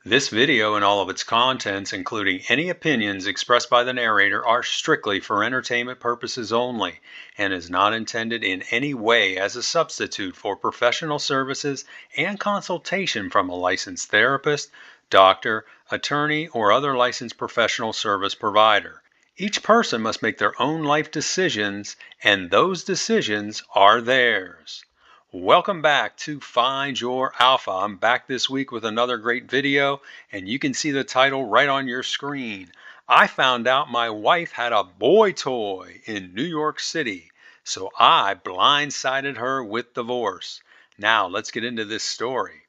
This video and all of its contents, including any opinions expressed by the narrator, are strictly for entertainment purposes only and is not intended in any way as a substitute for professional services and consultation from a licensed therapist, doctor, attorney, or other licensed professional service provider. Each person must make their own life decisions, and those decisions are theirs. Welcome back to Find Your Alpha. I'm back this week with another great video, and you can see the title right on your screen. I found out my wife had a boy toy in New York City, so I blindsided her with divorce. Now let's get into this story.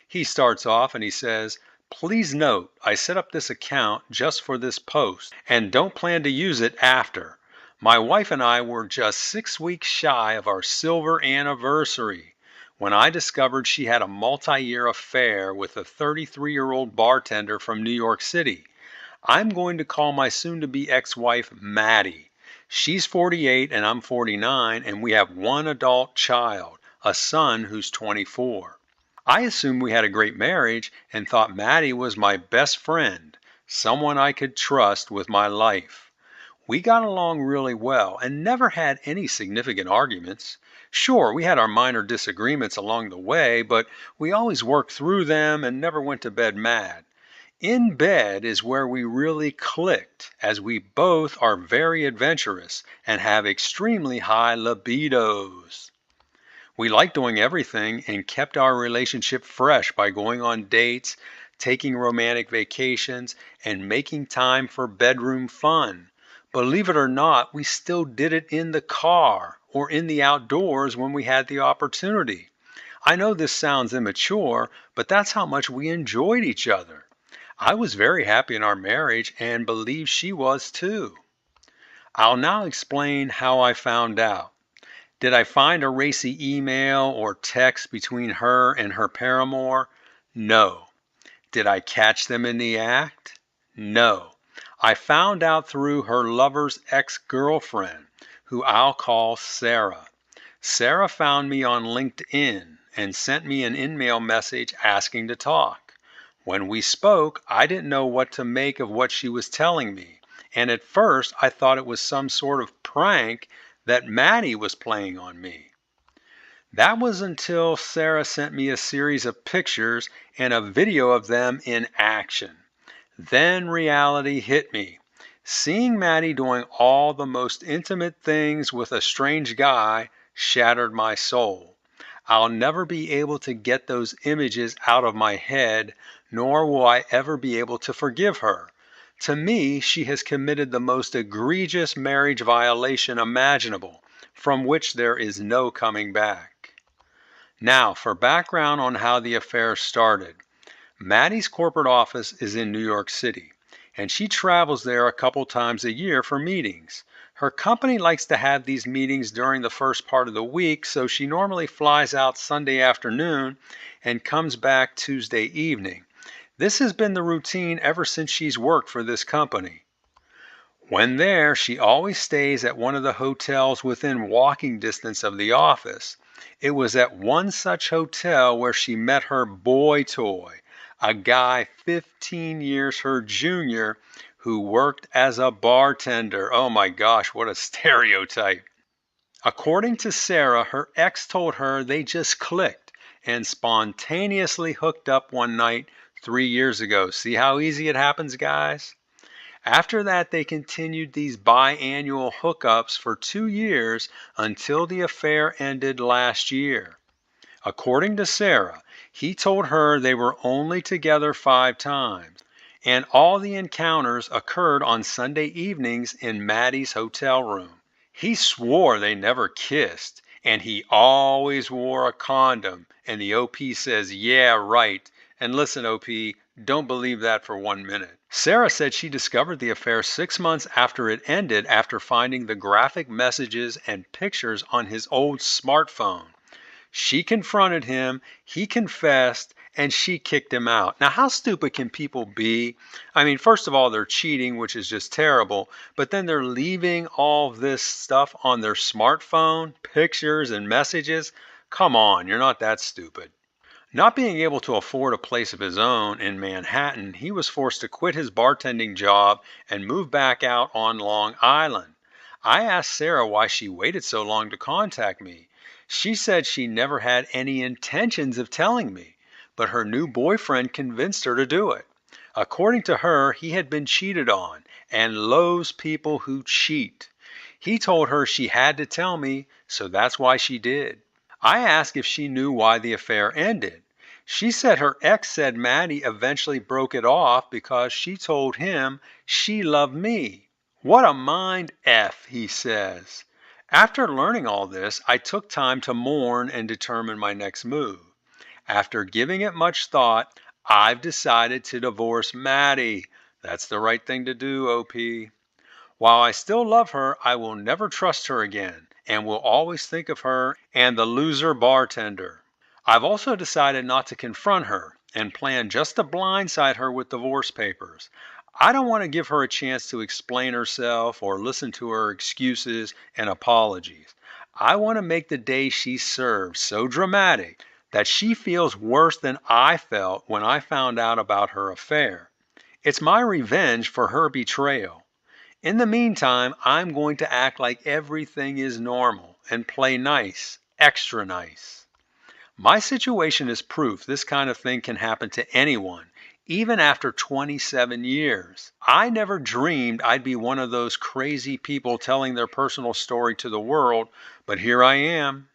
He starts off and he says, "Please note, I set up this account just for this post and don't plan to use it after. My wife and I were just 6 weeks shy of our silver anniversary when I discovered she had a multi-year affair with a 33-year-old bartender from New York City. I'm going to call my soon-to-be ex-wife Maddie. She's 48 and I'm 49, and we have one adult child, a son who's 24. I assumed we had a great marriage and thought Maddie was my best friend, someone I could trust with my life. We got along really well and never had any significant arguments. Sure, we had our minor disagreements along the way, but we always worked through them and never went to bed mad. In bed is where we really clicked, as we both are very adventurous and have extremely high libidos. We liked doing everything and kept our relationship fresh by going on dates, taking romantic vacations, and making time for bedroom fun. Believe it or not, we still did it in the car or in the outdoors when we had the opportunity. I know this sounds immature, but that's how much we enjoyed each other. I was very happy in our marriage and believe she was too. I'll now explain how I found out. Did I find a racy email or text between her and her paramour? No. Did I catch them in the act? No. I found out through her lover's ex-girlfriend, who I'll call Sarah. Sarah found me on LinkedIn and sent me an in-mail message asking to talk. When we spoke, I didn't know what to make of what she was telling me, and at first I thought it was some sort of prank that Maddie was playing on me. That was until Sarah sent me a series of pictures and a video of them in action. Then reality hit me. Seeing Maddie doing all the most intimate things with a strange guy shattered my soul. I'll never be able to get those images out of my head, nor will I ever be able to forgive her. To me, she has committed the most egregious marriage violation imaginable, from which there is no coming back. Now, for background on how the affair started. Maddie's corporate office is in New York City, and she travels there a couple times a year for meetings. Her company likes to have these meetings during the first part of the week, so she normally flies out Sunday afternoon and comes back Tuesday evening. This has been the routine ever since she's worked for this company. When there, she always stays at one of the hotels within walking distance of the office. It was at one such hotel where she met her boy toy, a guy 15 years her junior who worked as a bartender. Oh my gosh, what a stereotype. According to Sarah, her ex told her they just clicked and spontaneously hooked up one night 3 years ago. See how easy it happens, guys? After that, they continued these biannual hookups for 2 years until the affair ended last year. According to Sarah, he told her they were only together 5 times, and all the encounters occurred on Sunday evenings in Maddie's hotel room. He swore they never kissed, and he always wore a condom, and the OP says, yeah, right. And listen, OP, don't believe that for 1 minute. Sarah said she discovered the affair 6 months after it ended after finding the graphic messages and pictures on his old smartphone. She confronted him, he confessed, and she kicked him out. Now, how stupid can people be? I mean, first of all, they're cheating, which is just terrible, but then they're leaving all this stuff on their smartphone, pictures and messages. Come on, you're not that stupid. Not being able to afford a place of his own in Manhattan, he was forced to quit his bartending job and move back out on Long Island. I asked Sarah why she waited so long to contact me. She said she never had any intentions of telling me, but her new boyfriend convinced her to do it. According to her, he had been cheated on and loathes people who cheat. He told her she had to tell me, so that's why she did. I asked if she knew why the affair ended. She said her ex said Maddie eventually broke it off because she told him she loved me. What a mind F, he says. After learning all this, I took time to mourn and determine my next move. After giving it much thought, I've decided to divorce Maddie. That's the right thing to do, OP. While I still love her, I will never trust her again and will always think of her and the loser bartender. I've also decided not to confront her and plan just to blindside her with divorce papers. I don't want to give her a chance to explain herself or listen to her excuses and apologies. I want to make the day she served so dramatic that she feels worse than I felt when I found out about her affair. It's my revenge for her betrayal. In the meantime, I'm going to act like everything is normal and play nice, extra nice. My situation is proof this kind of thing can happen to anyone, even after 27 years. I never dreamed I'd be one of those crazy people telling their personal story to the world, but here I am.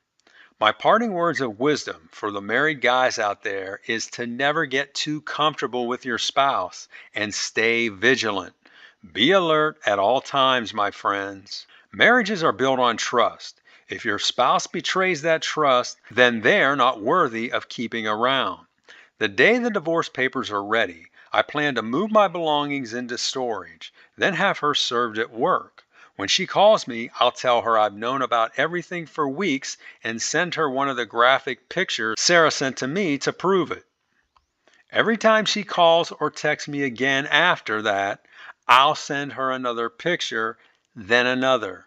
My parting words of wisdom for the married guys out there is to never get too comfortable with your spouse and stay vigilant. Be alert at all times, my friends. Marriages are built on trust. If your spouse betrays that trust, then they're not worthy of keeping around. The day the divorce papers are ready, I plan to move my belongings into storage, then have her served at work. When she calls me, I'll tell her I've known about everything for weeks and send her one of the graphic pictures Sarah sent to me to prove it. Every time she calls or texts me again after that, I'll send her another picture, then another.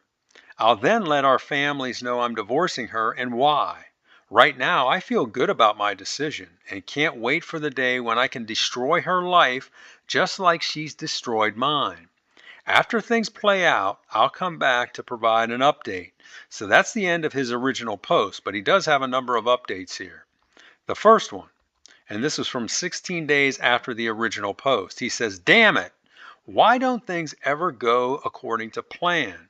I'll then let our families know I'm divorcing her and why. Right now, I feel good about my decision and can't wait for the day when I can destroy her life just like she's destroyed mine. After things play out, I'll come back to provide an update. So that's the end of his original post, but he does have a number of updates here. The first one, and this was from 16 days after the original post. He says, "Damn it, why don't things ever go according to plan?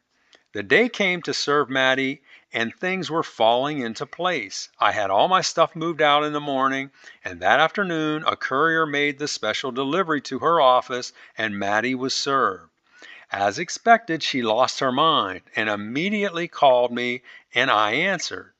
The day came to serve Maddie and things were falling into place. I had all my stuff moved out in the morning, and that afternoon a courier made the special delivery to her office and Maddie was served. As expected, she lost her mind and immediately called me, and I answered.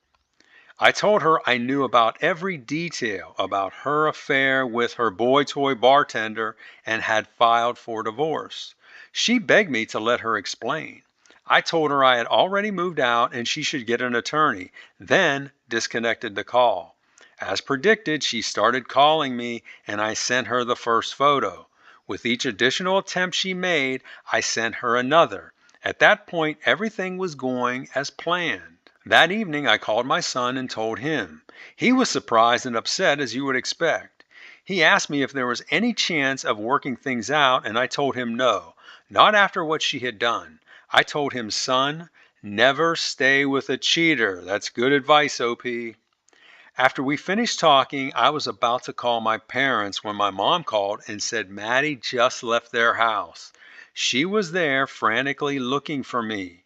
I told her I knew about every detail about her affair with her boy toy bartender and had filed for divorce. She begged me to let her explain. I told her I had already moved out and she should get an attorney, then disconnected the call. As predicted, she started calling me and I sent her the first photo. With each additional attempt she made, I sent her another. At that point, everything was going as planned. That evening, I called my son and told him. He was surprised and upset as you would expect. He asked me if there was any chance of working things out, and I told him no, not after what she had done. I told him, son, never stay with a cheater. That's good advice, OP. After we finished talking, I was about to call my parents when my mom called and said Maddie just left their house. She was there frantically looking for me.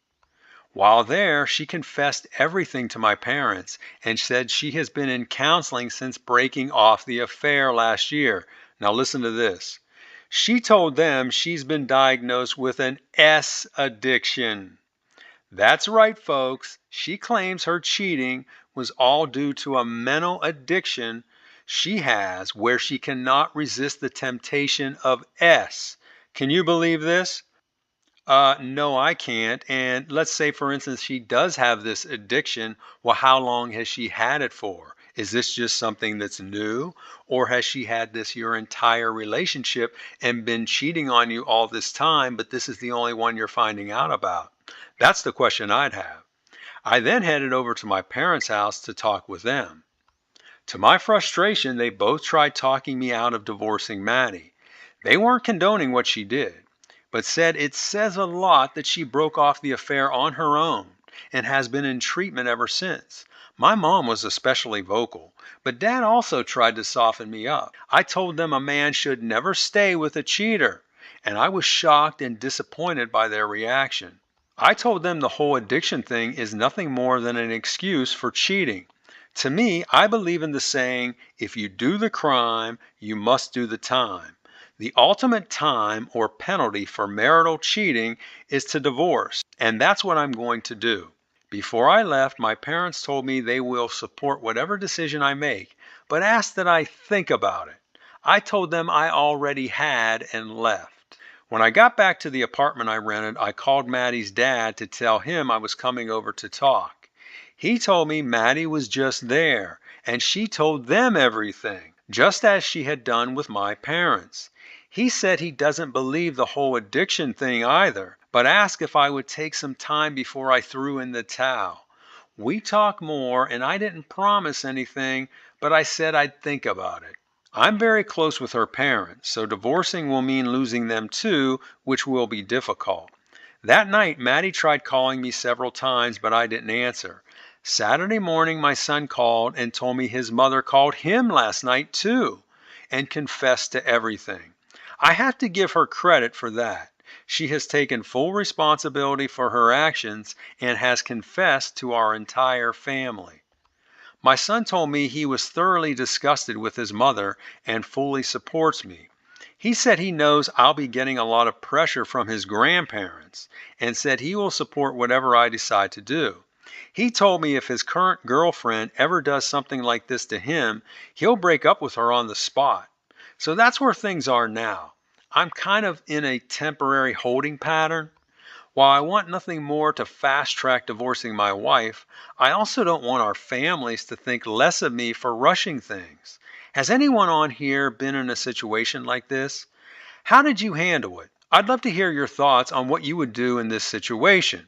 While there, she confessed everything to my parents and said she has been in counseling since breaking off the affair last year. Now listen to this. She told them she's been diagnosed with an S addiction. That's right, folks. She claims her cheating was all due to a mental addiction she has where she cannot resist the temptation of S. Can you believe this? No, I can't. And let's say, for instance, she does have this addiction. Well, how long has she had it for? Is this just something that's new? Or has she had this your entire relationship and been cheating on you all this time, but this is the only one you're finding out about? That's the question I'd have. I then headed over to my parents' house to talk with them. To my frustration, they both tried talking me out of divorcing Maddie. They weren't condoning what she did, but said it says a lot that she broke off the affair on her own and has been in treatment ever since. My mom was especially vocal, but Dad also tried to soften me up. I told them a man should never stay with a cheater, and I was shocked and disappointed by their reaction. I told them the whole addiction thing is nothing more than an excuse for cheating. To me, I believe in the saying, if you do the crime, you must do the time. The ultimate time or penalty for marital cheating is to divorce, and that's what I'm going to do. Before I left, my parents told me they will support whatever decision I make, but asked that I think about it. I told them I already had and left. When I got back to the apartment I rented, I called Maddie's dad to tell him I was coming over to talk. He told me Maddie was just there, and she told them everything, just as she had done with my parents. He said he doesn't believe the whole addiction thing either, but asked if I would take some time before I threw in the towel. We talked more, and I didn't promise anything, but I said I'd think about it. I'm very close with her parents, so divorcing will mean losing them too, which will be difficult. That night, Maddie tried calling me several times, but I didn't answer. Saturday morning, my son called and told me his mother called him last night too and confessed to everything. I have to give her credit for that. She has taken full responsibility for her actions and has confessed to our entire family. My son told me he was thoroughly disgusted with his mother and fully supports me. He said he knows I'll be getting a lot of pressure from his grandparents and said he will support whatever I decide to do. He told me if his current girlfriend ever does something like this to him, he'll break up with her on the spot. So that's where things are now. I'm kind of in a temporary holding pattern. While I want nothing more to fast track divorcing my wife, I also don't want our families to think less of me for rushing things. Has anyone on here been in a situation like this? How did you handle it? I'd love to hear your thoughts on what you would do in this situation.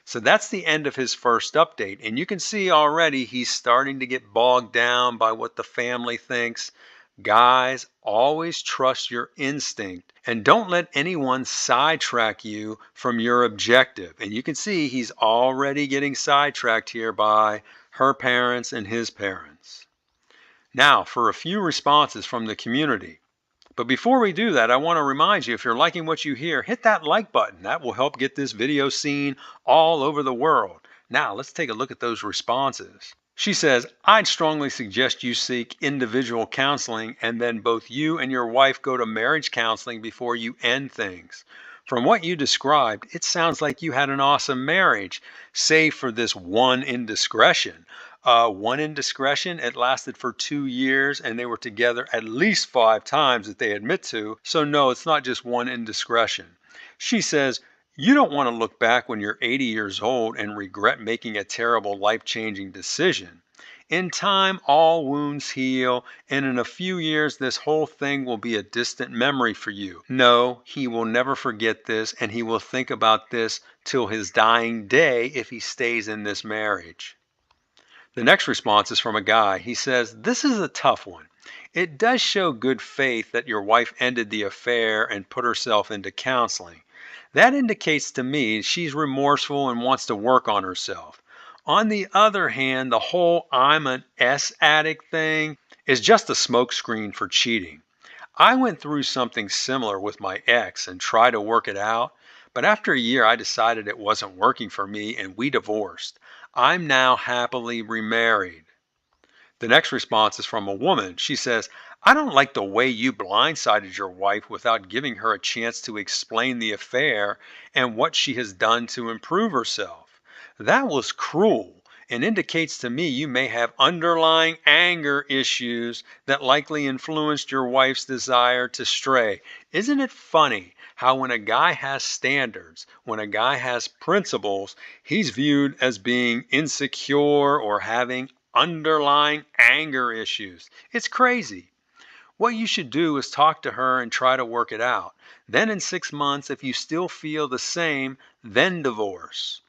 So that's the end of his first update, and you can see already he's starting to get bogged down by what the family thinks. Guys, always trust your instinct and don't let anyone sidetrack you from your objective. And you can see he's already getting sidetracked here by her parents and his parents. Now, for a few responses from the community. But before we do that, I want to remind you, if you're liking what you hear, hit that like button. That will help get this video seen all over the world. Now, let's take a look at those responses. She says, I'd strongly suggest you seek individual counseling and then both you and your wife go to marriage counseling before you end things. From what you described, it sounds like you had an awesome marriage, save for this one indiscretion. One indiscretion, it lasted for 2 years and they were together at least 5 times that they admit to. So no, it's not just one indiscretion. She says, you don't want to look back when you're 80 years old and regret making a terrible life-changing decision. In time, all wounds heal, and in a few years, this whole thing will be a distant memory for you. No, he will never forget this, and he will think about this till his dying day if he stays in this marriage. The next response is from a guy. He says, this is a tough one. It does show good faith that your wife ended the affair and put herself into counseling. That indicates to me she's remorseful and wants to work on herself. On the other hand, the whole I'm an S addict thing is just a smokescreen for cheating. I went through something similar with my ex and tried to work it out, but after a year I decided it wasn't working for me and we divorced. I'm now happily remarried. The next response is from a woman. She says, I don't like the way you blindsided your wife without giving her a chance to explain the affair and what she has done to improve herself. That was cruel and indicates to me you may have underlying anger issues that likely influenced your wife's desire to stray. Isn't it funny how when a guy has standards, when a guy has principles, he's viewed as being insecure or having underlying anger issues? It's crazy. What you should do is talk to her and try to work it out. Then in 6 months, if you still feel the same, then divorce.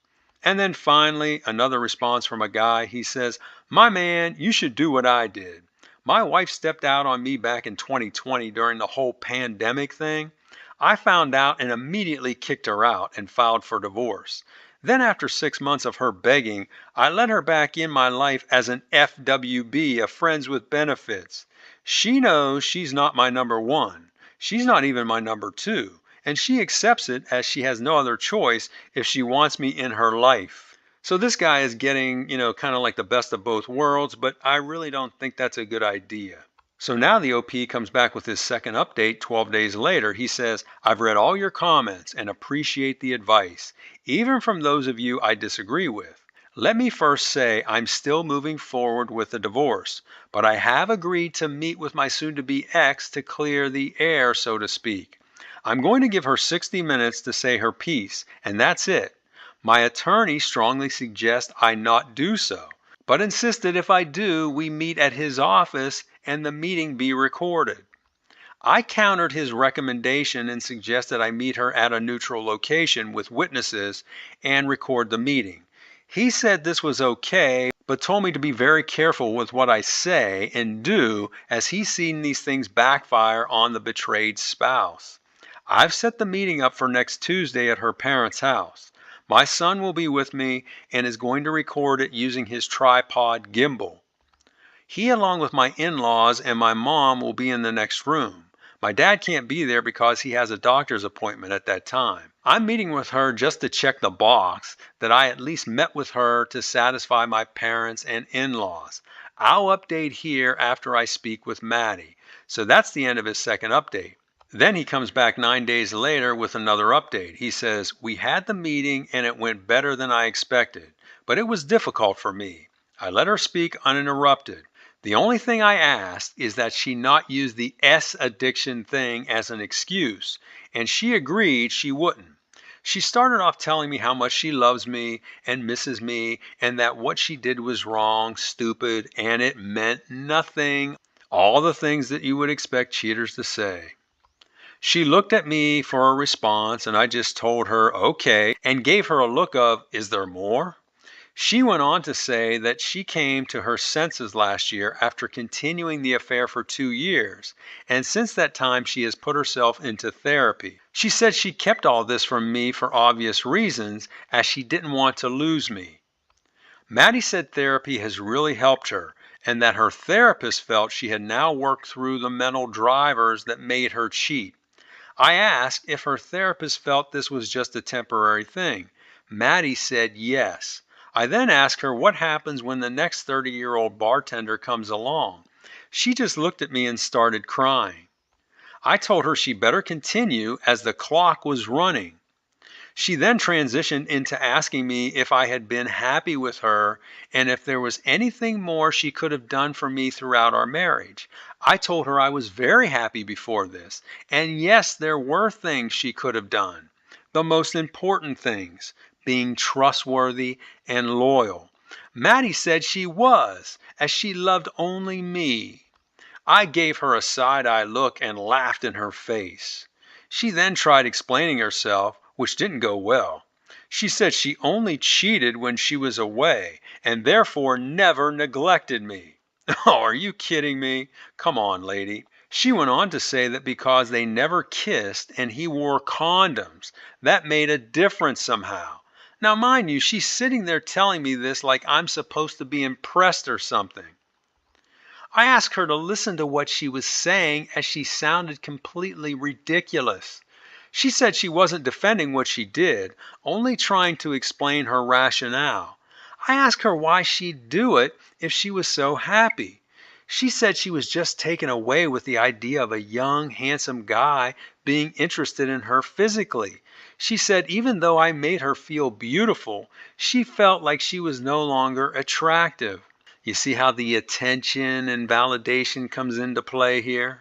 And then finally, another response from a guy. He says, my man, you should do what I did. My wife stepped out on me back in 2020 during the whole pandemic thing. I found out and immediately kicked her out and filed for divorce. Then, after 6 months of her begging, I let her back in my life as an FWB, a friends with benefits. She knows she's not my number one. She's not even my number two. And she accepts it as she has no other choice if she wants me in her life. So this guy is getting, kind of like the best of both worlds, but I really don't think that's a good idea. So now the OP comes back with his second update 12 days later. He says, I've read all your comments and appreciate the advice, even from those of you I disagree with. Let me first say I'm still moving forward with the divorce, but I have agreed to meet with my soon-to-be ex to clear the air, so to speak. I'm going to give her 60 minutes to say her piece, and that's it. My attorney strongly suggests I not do so, but insisted if I do, we meet at his office and the meeting be recorded. I countered his recommendation and suggested I meet her at a neutral location with witnesses and record the meeting. He said this was okay, but told me to be very careful with what I say and do, as he's seen these things backfire on the betrayed spouse. I've set the meeting up for next Tuesday at her parents' house. My son will be with me and is going to record it using his tripod gimbal. He, along with my in-laws and my mom, will be in the next room. My dad can't be there because he has a doctor's appointment at that time. I'm meeting with her just to check the box that I at least met with her to satisfy my parents and in-laws. I'll update here after I speak with Maddie. So that's the end of his second update. Then he comes back 9 days later with another update. He says, we had the meeting and it went better than I expected, but it was difficult for me. I let her speak uninterrupted. The only thing I asked is that she not use the S addiction thing as an excuse, and she agreed she wouldn't. She started off telling me how much she loves me and misses me, and that what she did was wrong, stupid, and it meant nothing. All the things that you would expect cheaters to say. She looked at me for a response, and I just told her, okay, and gave her a look of, is there more? She went on to say that she came to her senses last year after continuing the affair for 2 years, and since that time she has put herself into therapy. She said she kept all this from me for obvious reasons, as she didn't want to lose me. Maddie said therapy has really helped her, and that her therapist felt she had now worked through the mental drivers that made her cheat. I asked if her therapist felt this was just a temporary thing. Maddie said yes. I then asked her what happens when the next 30-year-old bartender comes along. She just looked at me and started crying. I told her she better continue as the clock was running. She then transitioned into asking me if I had been happy with her and if there was anything more she could have done for me throughout our marriage. I told her I was very happy before this, and yes, there were things she could have done. The most important things, being trustworthy and loyal. Maddie said she was, as she loved only me. I gave her a side-eye look and laughed in her face. She then tried explaining herself, which didn't go well. She said she only cheated when she was away and therefore never neglected me. Oh, are you kidding me? Come on, lady. She went on to say that because they never kissed and he wore condoms, that made a difference somehow. Now, mind you, she's sitting there telling me this like I'm supposed to be impressed or something. I asked her to listen to what she was saying, as she sounded completely ridiculous. She said she wasn't defending what she did, only trying to explain her rationale. I asked her why she'd do it if she was so happy. She said she was just taken away with the idea of a young, handsome guy being interested in her physically. She said even though I made her feel beautiful, she felt like she was no longer attractive. You see how the attention and validation comes into play here?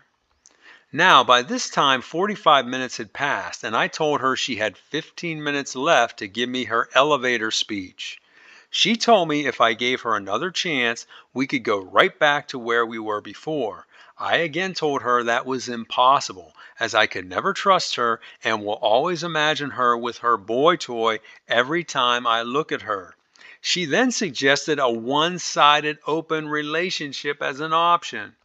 Now, by this time, 45 minutes had passed, and I told her she had 15 minutes left to give me her elevator speech. She told me if I gave her another chance, we could go right back to where we were before. I again told her that was impossible, as I could never trust her and will always imagine her with her boy toy every time I look at her. She then suggested a one-sided open relationship as an option.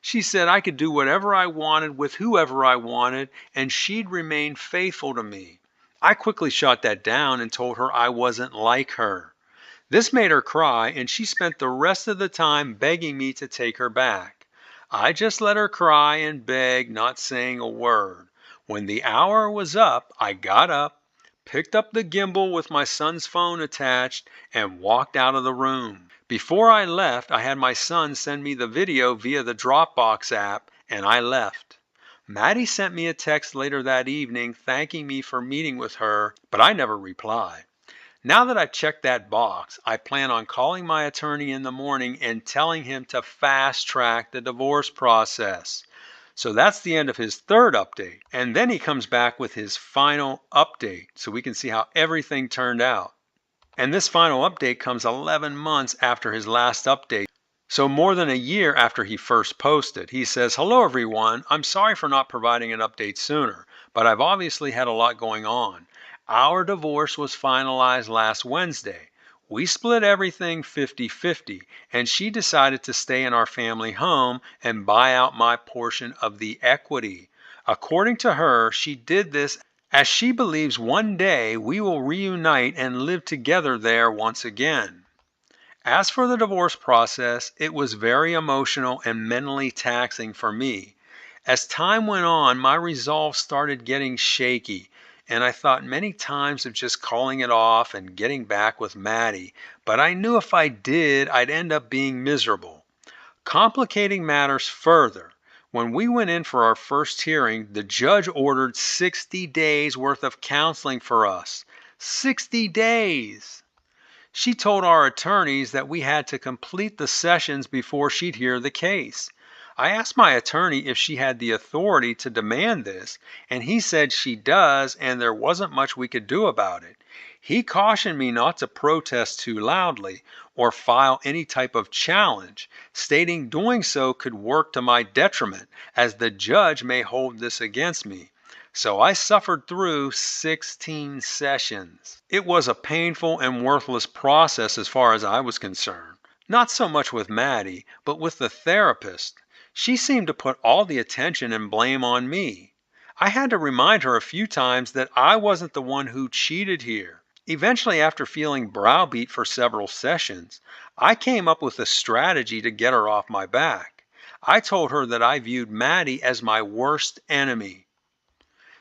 She said I could do whatever I wanted with whoever I wanted and she'd remain faithful to me. I quickly shot that down and told her I wasn't like her. This made her cry and she spent the rest of the time begging me to take her back. I just let her cry and beg, not saying a word. When the hour was up, I got up, picked up the gimbal with my son's phone attached, and walked out of the room. Before I left, I had my son send me the video via the Dropbox app, and I left. Maddie sent me a text later that evening thanking me for meeting with her, but I never replied. Now that I've checked that box, I plan on calling my attorney in the morning and telling him to fast track the divorce process. So that's the end of his third update. And then he comes back with his final update so we can see how everything turned out. And this final update comes 11 months after his last update. So more than a year after he first posted. He says, "Hello everyone, I'm sorry for not providing an update sooner, but I've obviously had a lot going on. Our divorce was finalized last Wednesday. We split everything 50-50, and she decided to stay in our family home and buy out my portion of the equity. According to her, she did this as she believes one day we will reunite and live together there once again." As for the divorce process, it was very emotional and mentally taxing for me. As time went on, my resolve started getting shaky, and I thought many times of just calling it off and getting back with Maddie, but I knew if I did, I'd end up being miserable. Complicating matters further, when we went in for our first hearing, the judge ordered 60 days worth of counseling for us. 60 days! She told our attorneys that we had to complete the sessions before she'd hear the case. I asked my attorney if she had the authority to demand this, and he said she does and there wasn't much we could do about it. He cautioned me not to protest too loudly or file any type of challenge, stating doing so could work to my detriment, as the judge may hold this against me. So I suffered through 16 sessions. It was a painful and worthless process as far as I was concerned. Not so much with Maddie, but with the therapist. She seemed to put all the attention and blame on me. I had to remind her a few times that I wasn't the one who cheated here. Eventually, after feeling browbeat for several sessions, I came up with a strategy to get her off my back. I told her that I viewed Maddie as my worst enemy.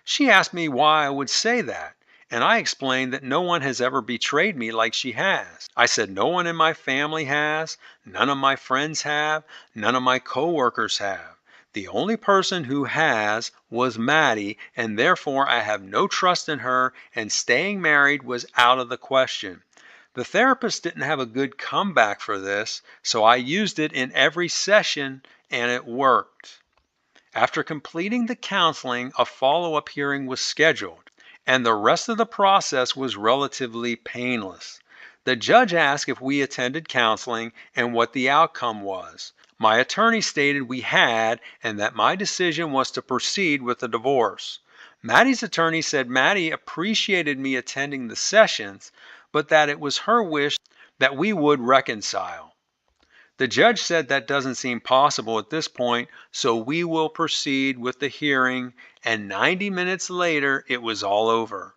She asked me why I would say that, and I explained that no one has ever betrayed me like she has. I said no one in my family has, none of my friends have, none of my coworkers have. The only person who has was Maddie, and therefore I have no trust in her, and staying married was out of the question. The therapist didn't have a good comeback for this, so I used it in every session, and it worked. After completing the counseling, a follow-up hearing was scheduled, and the rest of the process was relatively painless. The judge asked if we attended counseling and what the outcome was. My attorney stated we had and that my decision was to proceed with the divorce. Maddie's attorney said Maddie appreciated me attending the sessions, but that it was her wish that we would reconcile. The judge said that doesn't seem possible at this point, so we will proceed with the hearing, and 90 minutes later, it was all over.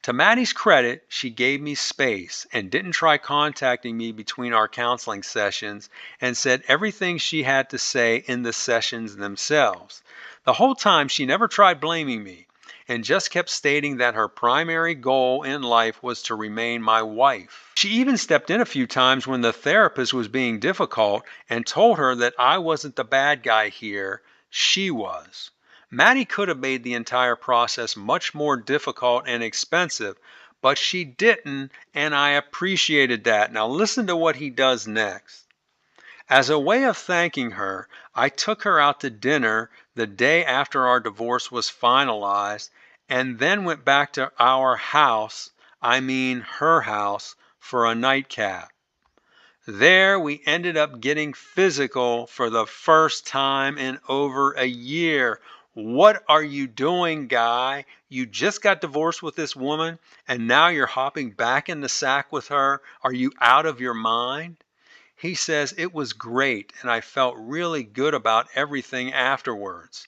To Maddie's credit, she gave me space and didn't try contacting me between our counseling sessions and said everything she had to say in the sessions themselves. The whole time, she never tried blaming me and just kept stating that her primary goal in life was to remain my wife. She even stepped in a few times when the therapist was being difficult and told her that I wasn't the bad guy here, she was. Maddie could have made the entire process much more difficult and expensive, but she didn't, and I appreciated that. Now listen to what he does next. As a way of thanking her, I took her out to dinner the day after our divorce was finalized and then went back to our house, I mean her house, for a nightcap. There we ended up getting physical for the first time in over a year. What are you doing, guy? You just got divorced with this woman and now you're hopping back in the sack with her? Are you out of your mind? He says it was great and I felt really good about everything afterwards.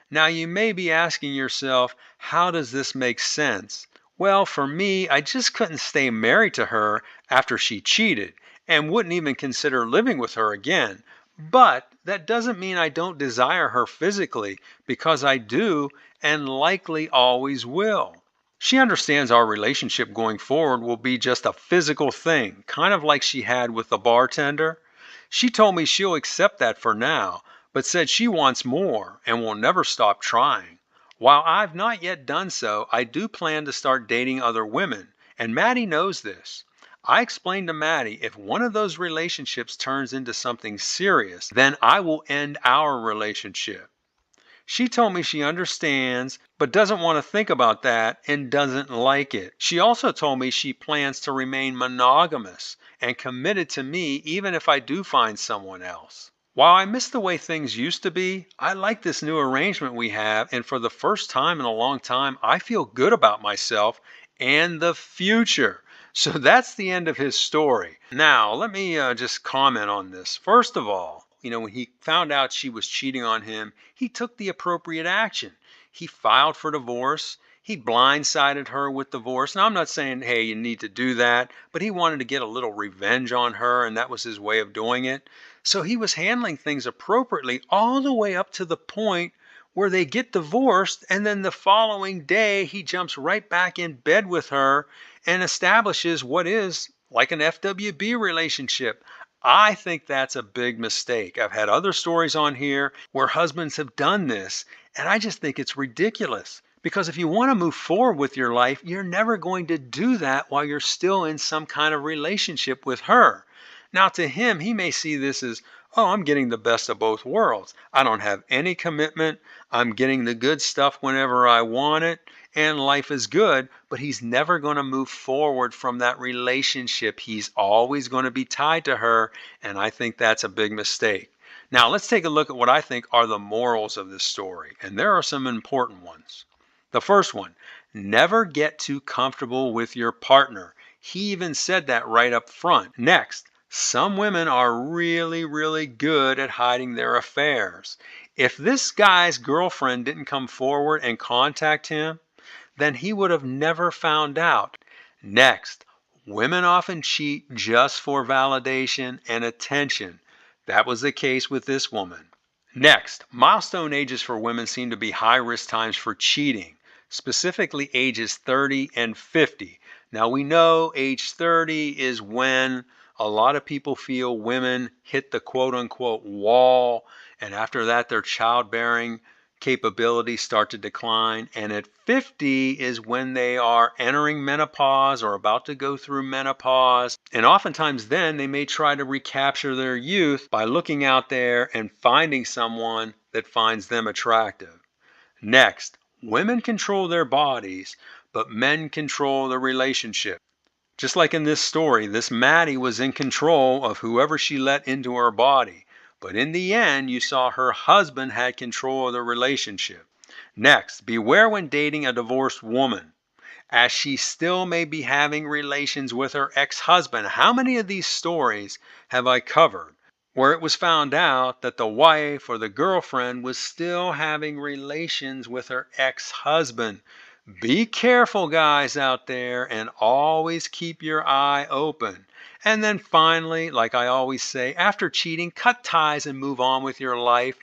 Now you may be asking yourself, how does this make sense? Well, for me, I just couldn't stay married to her after she cheated and wouldn't even consider living with her again. But that doesn't mean I don't desire her physically, because I do and likely always will. She understands our relationship going forward will be just a physical thing, kind of like she had with the bartender. She told me she'll accept that for now, but said she wants more and will never stop trying. While I've not yet done so, I do plan to start dating other women, and Maddie knows this. I explained to Maddie if one of those relationships turns into something serious, then I will end our relationship. She told me she understands, but doesn't want to think about that and doesn't like it. She also told me she plans to remain monogamous and committed to me even if I do find someone else. While I miss the way things used to be, I like this new arrangement we have, and for the first time in a long time, I feel good about myself and the future. So that's the end of his story. Now, let me just comment on this. First of all, when he found out she was cheating on him, he took the appropriate action. He filed for divorce. He blindsided her with divorce. Now, I'm not saying, hey, you need to do that, but he wanted to get a little revenge on her, and that was his way of doing it. So he was handling things appropriately all the way up to the point where they get divorced, and then the following day he jumps right back in bed with her and establishes what is like an FWB relationship. I think that's a big mistake. I've had other stories on here where husbands have done this, and I just think it's ridiculous. Because if you want to move forward with your life, you're never going to do that while you're still in some kind of relationship with her. Now, to him, he may see this as, oh, I'm getting the best of both worlds. I don't have any commitment. I'm getting the good stuff whenever I want it, and life is good. But he's never going to move forward from that relationship. He's always going to be tied to her, and I think that's a big mistake. Now, let's take a look at what I think are the morals of this story, and there are some important ones. The first one, never get too comfortable with your partner. He even said that right up front. Next, some women are really, really good at hiding their affairs. If this guy's girlfriend didn't come forward and contact him, then he would have never found out. Next, women often cheat just for validation and attention. That was the case with this woman. Next, milestone ages for women seem to be high risk times for cheating, specifically ages 30 and 50. Now we know age 30 is when a lot of people feel women hit the quote unquote wall, and after that their childbearing capabilities start to decline. And at 50 is when they are entering menopause or about to go through menopause. And oftentimes then they may try to recapture their youth by looking out there and finding someone that finds them attractive. Next, women control their bodies, but men control the relationship. Just like in this story, this Maddie was in control of whoever she let into her body. But in the end, you saw her husband had control of the relationship. Next, beware when dating a divorced woman, as she still may be having relations with her ex-husband. How many of these stories have I covered where it was found out that the wife or the girlfriend was still having relations with her ex-husband? Be careful, guys out there, and always keep your eye open. And then finally, like I always say, after cheating, cut ties and move on with your life.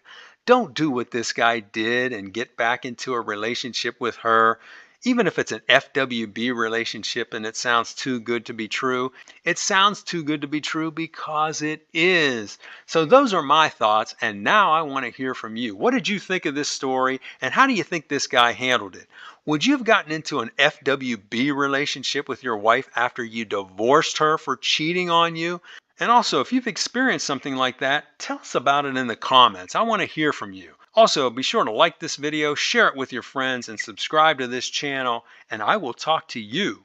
Don't do what this guy did and get back into a relationship with her. Even if it's an FWB relationship and it sounds too good to be true, it sounds too good to be true because it is. So those are my thoughts, and now I want to hear from you. What did you think of this story, and how do you think this guy handled it? Would you have gotten into an FWB relationship with your wife after you divorced her for cheating on you? And also, if you've experienced something like that, tell us about it in the comments. I want to hear from you. Also, be sure to like this video, share it with your friends, and subscribe to this channel, and I will talk to you